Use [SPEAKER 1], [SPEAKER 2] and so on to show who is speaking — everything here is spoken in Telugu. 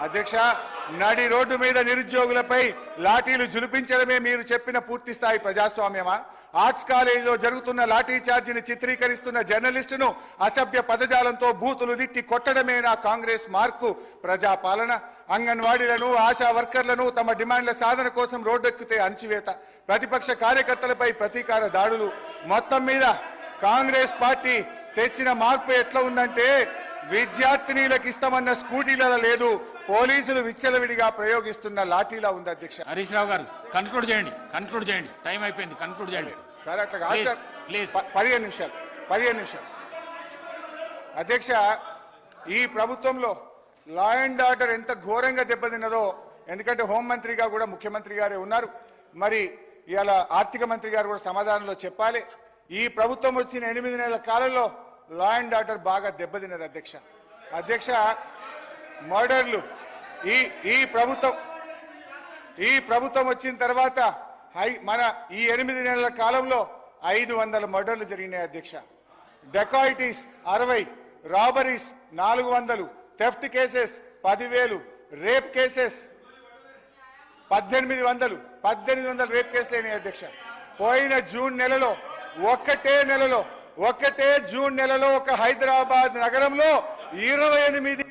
[SPEAKER 1] అధ్యక్ష, నడి రోడ్డు మీద నిరుద్యోగులపై లాఠీలు జులిపించడమే మీరు చెప్పిన పూర్తి స్థాయి ప్రజాస్వామ్యమా? ఆర్ట్స్ కాలేజీలో జరుగుతున్న లాఠీ చార్జిని చిత్రీకరిస్తున్న జర్నలిస్టును అసభ్య పదజాలంతో బూతులు తిట్టి కొట్టడమేనా కాంగ్రెస్ మార్కు ప్రజాపాలన? అంగన్వాడీలను, ఆశా వర్కర్లను తమ డిమాండ్ల సాధన కోసం రోడ్డెక్కితే అణచివేత, ప్రతిపక్ష కార్యకర్తలపై ప్రతీకార దాడులు. మొత్తం మీద కాంగ్రెస్ పార్టీ తెచ్చిన మార్పు ఎట్లా ఉందంటే, విద్యార్థినీలకు ఇస్తామన్న స్కూటీలలో లేదు, పోలీసులు విచ్చలవిడిగా ప్రయోగిస్తున్న లాఠీలా ఉంది. అధ్యక్ష
[SPEAKER 2] హరీష్ రావు గారు కన్క్లూడ్ చేయండి, టైం అయిపోయింది, కన్క్లూడ్ చేయండి
[SPEAKER 1] సార్. అట్లా కాదు సార్,
[SPEAKER 2] ప్లీజ్
[SPEAKER 1] 15 నిమిషాలు. అధ్యక్ష, ఈ ప్రభుత్వంలో లా అండ్ ఆర్డర్ ఎంత ఘోరంగా దెబ్బతిన్నదో, ఎందుకంటే హోంమంత్రిగా కూడా ముఖ్యమంత్రి గారే ఉన్నారు, మరి ఇవాళ ఆర్థిక మంత్రి గారు కూడా సమాధానంలో చెప్పాలి. ఈ ప్రభుత్వం వచ్చిన 8 నెలల కాలంలో లా అండ్ ఆర్డర్ బాగా దెబ్బతిన్నది. అధ్యక్ష, మర్డర్లు ఈ ప్రభుత్వం వచ్చిన తర్వాత మన ఈ 8 నెలల కాలంలో 500 మర్డర్లు జరిగినాయి. అధ్యక్ష, dacoities 60, robberies 400, theft cases 10,000, rape cases 1800 rape కేసులు అయినాయి. అధ్యక్ష, పోయిన జూన్ నెలలో ఒక్కటే జూన్ నెలలో ఒక హైదరాబాద్ నగరంలో 28